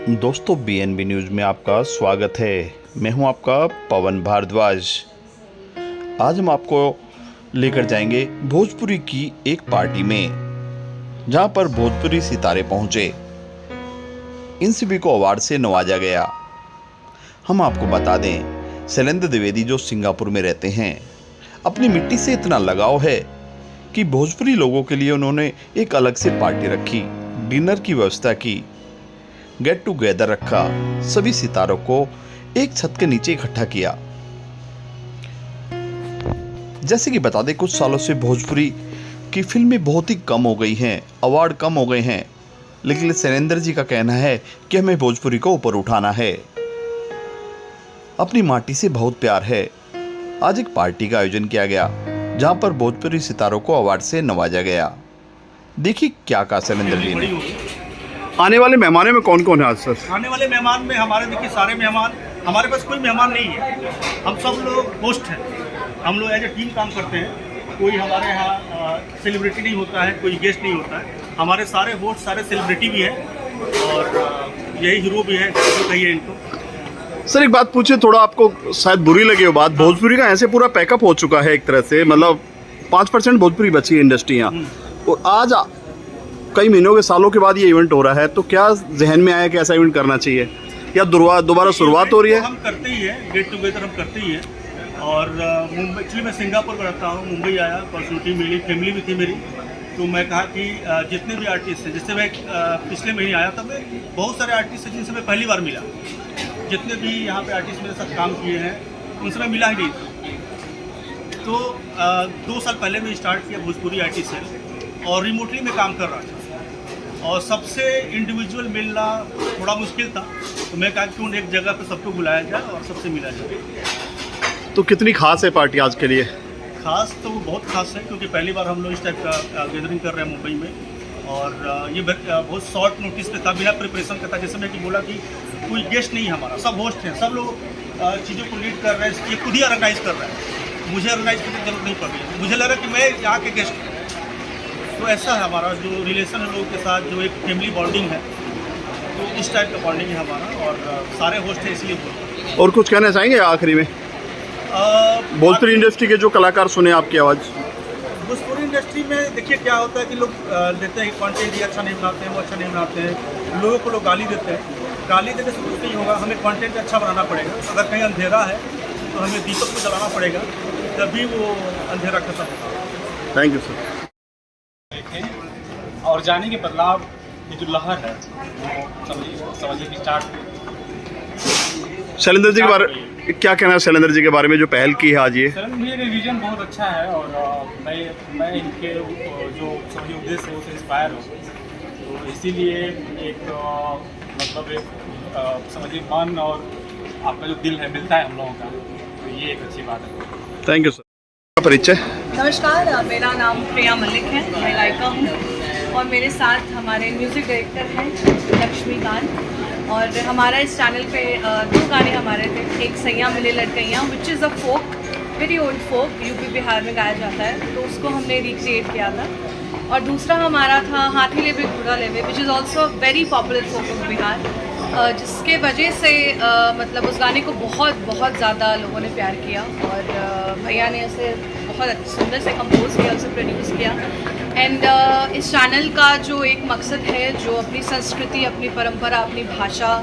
दोस्तों BNB news में आपका स्वागत है। मैं हूं आपका पवन भारद्वाज। आज हम आपको लेकर जाएंगे भोजपुरी की एक पार्टी में, जहां पर भोजपुरी सितारे पहुंचे। इन सभी को अवार्ड से नवाजा गया। हम आपको बता दें, शैलेंद्र द्विवेदी जो सिंगापुर में रहते हैं, अपनी मिट्टी से इतना लगाव है कि भोजपुरी लोगों के लिए उन्होंने एक अलग से पार्टी रखी, डिनर की व्यवस्था की, गेट टुगेदर रखा, सभी सितारों को एक छत के नीचे इकट्ठा किया। जैसे कि बता दें, कुछ सालों से भोजपुरी की फिल्में बहुत ही कम हो गई हैं, अवार्ड कम हो गए हैं, लेकिन शैलेंद्र जी का कहना है कि हमें भोजपुरी को ऊपर उठाना है। अपनी माटी से बहुत प्यार है। आज एक पार्टी का आयोजन किया गया, जहां पर भोजपुरी सितारों को अवार्ड से नवाजा गया। देखिए क्या कहा शैलेंद्र जी ने। आने वाले मेहमानों में कौन कौन है आज सर? आने वाले मेहमान में हमारे देखिए सारे मेहमान, हमारे पास कोई मेहमान नहीं है, हम सब लोग होस्ट हैं। हम लोग एज ए टीम काम करते हैं। कोई हमारे यहाँ सेलिब्रिटी नहीं होता है, कोई गेस्ट नहीं होता है। हमारे सारे होस्ट सारे सेलिब्रिटी भी हैं और यही हीरो भी हैं, जो कहिए इनको। सर एक बात पूछे, थोड़ा आपको शायद बुरी लगी हो बात, भोजपुरी का ऐसे पूरा पैकअप हो चुका है एक तरह से, मतलब 5% भोजपुरी बची है इंडस्ट्री यहाँ, और आज कई महीनों के सालों के बाद ये इवेंट हो रहा है, तो क्या जहन में आया कि ऐसा इवेंट करना चाहिए या दोबारा शुरुआत हो रही है? हम करते ही हैं, गेट टुगेदर हम करते ही हैं। और मुंबई, एक्चुअली मैं सिंगापुर में रहता हूँ, मुंबई आया, अपॉर्चुनिटी मिली, फैमिली भी थी मेरी, तो मैं कहा कि जितने भी आर्टिस्ट हैं, जिससे मैं पिछले महीने आया था, मैं बहुत सारे आर्टिस्ट हैं जिनसे मैं पहली बार मिला। जितने भी यहाँ पे आर्टिस्ट मेरे साथ काम किए हैं, उनसे मैं मिला ही नहीं था। तो 2 साल पहले मैं स्टार्ट किया भोजपुरी आर्टिस्ट से, और रिमोटली मैं काम कर रहा था, और सबसे इंडिविजुअल मिलना थोड़ा मुश्किल था, तो मैं कहा क्यों एक जगह पे सबको बुलाया जाए और सबसे मिला जाए। तो कितनी खास है पार्टी आज के लिए? खास तो बहुत खास है, क्योंकि पहली बार हम लोग इस टाइप का गैदरिंग कर रहे हैं मुंबई में, और ये बहुत शॉर्ट नोटिस पे था, बिना प्रिपरेशन का था। जैसे मैं कि बोला कि कोई गेस्ट नहीं है हमारा, सब होस्ट हैं, सब लोग चीज़ों को लीड कर रहे हैं, ये खुद ही ऑर्गेनाइज कर रहे हैं। मुझे ऑर्गेनाइज करने की जरूरत नहीं पड़ रही है, मुझे लग रहा है कि मैं यहाँ के गेस्ट हूँ। तो ऐसा है हमारा जो रिलेशन है लोगों के साथ, जो एक फैमिली बॉन्डिंग है, तो इस टाइप का बॉन्डिंग है हमारा, और सारे होस्ट हैं इसलिए बोलते हैं। और कुछ कहना चाहेंगे आखिरी में? भोजपुरी इंडस्ट्री के जो कलाकार सुने आपकी आवाज़। भोजपुरी इंडस्ट्री में देखिए क्या होता है कि लोग देते हैं कंटेंट, ये अच्छा नहीं बनाते हैं, वो अच्छा नहीं बनाते हैं, लोगों को लोग गाली देते हैं। गाली देने से कुछ नहीं होगा, हमें कंटेंट अच्छा बनाना पड़ेगा। अगर कहीं अंधेरा है तो हमें दीपक को जलाना पड़ेगा, तभी वो अंधेरा खत्म होगा। Thank you sir. और जाने के बदलाव की जो लहर है, वो समझिए कि स्टार्ट। शैलेंद्र जी के बारे क्या कहना है? शैलेंद्र जी के बारे में जो पहल की है आज ये? शैलेंद्र भैया का विजन बहुत अच्छा है, और मैं इनके जो समझिए उद्देश्य है उससे इंस्पायर हूँ, तो इसीलिए एक मतलब एक समझिए मन और आपका जो दिल है मिलता है हम लोगों का, तो ये एक अच्छी बात है। Thank you sir. परिचय? नमस्कार, मेरा नाम प्रिया मलिक है, मैं गायिका हूँ, और मेरे साथ हमारे म्यूज़िक डायरेक्टर हैं लक्ष्मीकांत। और हमारा इस चैनल पे 2 गाने हमारे थे, एक सैया मिले लड़कैयाँ, which is a folk, very old folk, UP Bihar में गाया जाता है, तो उसको हमने रिक्रिएट किया था। और दूसरा हमारा था हाथी लेवे घोड़ा लेवे, which is also very popular folk of Bihar, जिसके वजह से मतलब उस गाने को बहुत ज़्यादा लोगों ने प्यार किया, और भैया ने उसे बहुत सुंदर से कंपोज किया, उसे प्रोड्यूस किया। एंड इस चैनल का जो एक मकसद है, जो अपनी संस्कृति, अपनी परंपरा, अपनी भाषा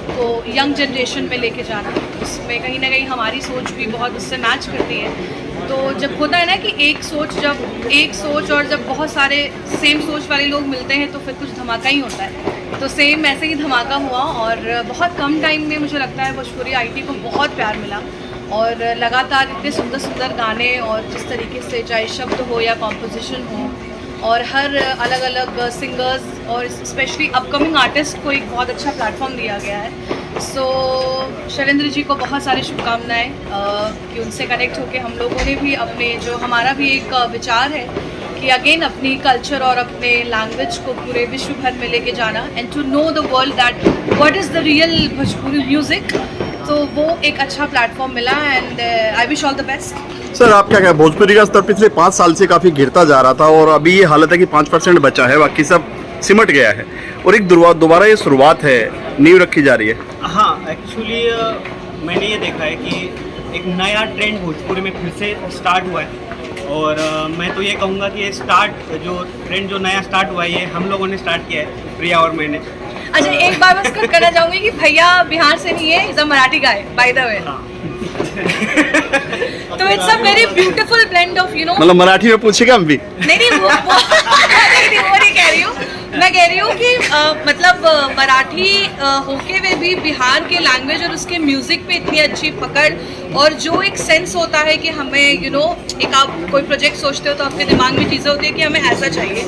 को यंग जनरेशन में लेके जाना, उसमें कहीं ना कहीं हमारी सोच भी बहुत उससे मैच करती है। तो जब होता है ना कि एक सोच और जब बहुत सारे सेम सोच वाले लोग मिलते हैं, तो फिर कुछ धमाका ही होता है। तो सेम ऐसे ही धमाका हुआ, और बहुत कम टाइम में मुझे लगता है भोजपुरी आईटी को बहुत प्यार मिला, और लगातार इतने सुंदर सुंदर गाने, और जिस तरीके से चाहे शब्द हो या कॉम्पोजिशन हो, और हर अलग अलग सिंगर्स और स्पेशली अपकमिंग आर्टिस्ट को एक बहुत अच्छा प्लेटफॉर्म दिया गया है। सो शैलेंद्र जी को बहुत सारी शुभकामनाएं कि उनसे कनेक्ट होकर हम लोगों ने भी अपने, जो हमारा भी एक विचार है कि अगेन अपनी कल्चर और अपने लैंग्वेज को पूरे विश्व भर में लेके जाना, and to know the world that what is the real Bhojpuri music, तो वो एक अच्छा प्लेटफॉर्म मिला, and I wish all the best. Sir आप क्या कहें, भोजपुरी का स्तर पिछले 5 साल से काफ़ी गिरता जा रहा था, और अभी ये हालत है कि 5% बचा है, बाकी सब सिमट गया है और एक दोबारा ये शुरुआत है, नींव रखी जा रही है। हाँ, एक्चुअली मैंने ये देखा है कि एक नया ट्रेंड भोजपुरी में फिर से स्टार्ट हुआ है और मैं तो ये कहूँगा कि ये ट्रेंड जो नया स्टार्ट हुआ है ये हम लोगों ने स्टार्ट किया है, प्रिया और मैंने। अच्छा, एक बार बस कहना चाहूंगी कि भैया बिहार से नहीं है, is a Marathi guy by the way. तो it's a very beautiful blend of मतलब मराठी में पूछेगा हम भी। नहीं वो नहीं कह रही हूँ, मैं कह रही हूँ कि मतलब मराठी होके हुए भी बिहार के लैंग्वेज और उसके म्यूजिक पे इतनी अच्छी पकड़ और जो एक सेंस होता है कि हमें एक आप कोई प्रोजेक्ट सोचते हो तो आपके दिमाग में चीज़ें होती है कि हमें ऐसा चाहिए,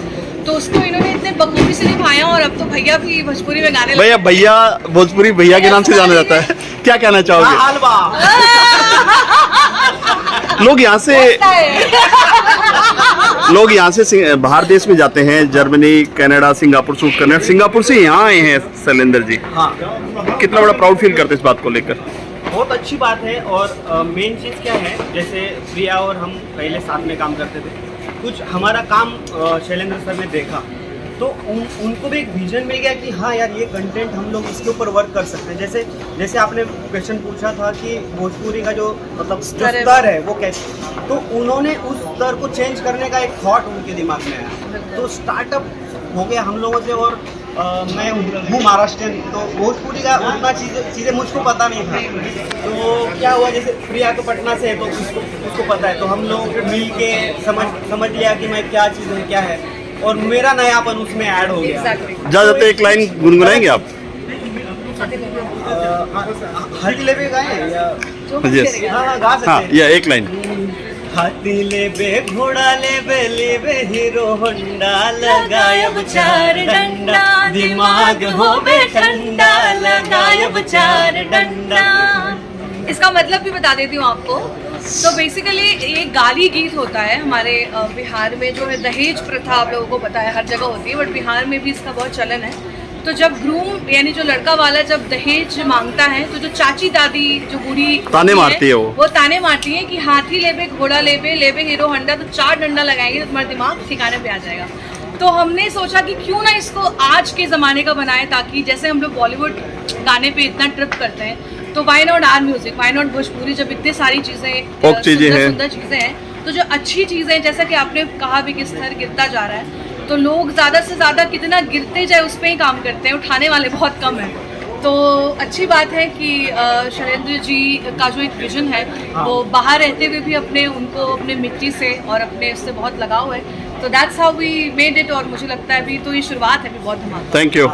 तो उसको इन्होंने इतने बखूबी से निभाया और अब तो भैया भी भोजपुरी में गाने लगे। भैया भोजपुरी भैया के नाम से जाना जाता है, क्या कहना चाहोगे? लोग यहाँ से बाहर देश में जाते हैं, जर्मनी, कनाडा, सिंगापुर शूट करने। सिंगापुर से यहाँ आए हैं शैलेंद्र जी। हाँ, कितना बड़ा प्राउड फील करते हैं इस बात को लेकर? बहुत अच्छी बात है। और मेन चीज़ क्या है, जैसे प्रिया और हम पहले साथ में काम करते थे, कुछ हमारा काम शैलेंद्र सर ने देखा तो उनको भी एक विजन मिल गया कि हाँ यार, ये कंटेंट हम लोग इसके ऊपर वर्क कर सकते हैं। जैसे आपने क्वेश्चन पूछा था कि भोजपुरी का जो मतलब स्तर है वो कैसे, तो उन्होंने उस स्तर को चेंज करने का एक थॉट उनके दिमाग में आया, तो स्टार्टअप हो गया हम लोगों से। और मैं हूँ महाराष्ट्रियन, तो भोजपुरी का उतना चीज़ें मुझको पता नहीं था। तो क्या हुआ, जैसे प्रिया तो पटना से है तो उसको पता है, तो हम लोग मिल के समझ लिया कि मैं क्या चीज़ है क्या है, और मेरा नयापन उसमें ऐड हो गया। ज़्यादातर एक लाइन गुनगुनाएंगे आप? हाथी लेबे गाए या हाँ गा सकते हैं। या एक लाइन। हाथी लेबे घोड़ा लेबे हीरो होंडा, लगायब 4 डंडा, दिमाग होबे ठंडा, लगायब 4 डंडा। इसका मतलब भी बता देती हूँ आपको। तो बेसिकली ये गाली गीत होता है हमारे बिहार में, जो है दहेज प्रथा आप लोगों को पता है हर जगह होती है, बट बिहार में भी इसका बहुत चलन है। तो जब ग्रूम यानी जो लड़का वाला जब दहेज मांगता है तो जो चाची दादी जो बूढ़ी ताने मारती है, वो ताने मारती है कि हाथी लेबे घोड़ा लेबे हीरो होंडा, तो 4 डंडा लगाएंगे तो तुम्हारा दिमाग ठिकाने पे आ जाएगा। तो हमने सोचा कि क्यों ना इसको आज के ज़माने का बनाए, ताकि जैसे हम लोग बॉलीवुड गाने पे इतना ट्रिप करते हैं, तो why not our music, why not Bhojpuri, जब इतनी सारी चीज़ें सुंदर चीज़ें हैं, तो जो अच्छी चीज़ें, जैसा कि आपने कहा भी कि स्तर गिरता जा रहा है, तो लोग ज़्यादा से ज़्यादा कितना गिरते जाए उस पर ही काम करते हैं, उठाने वाले बहुत कम हैं। तो अच्छी बात है कि शैलेंद्र जी का जो एक विजन है वो बाहर रहते हुए भी उनको अपने मिट्टी से और अपने उससे बहुत लगाव है। तो that's how we made it, और मुझे लगता है अभी तो ये शुरुआत है, अभी बहुत धमाका। Thank you.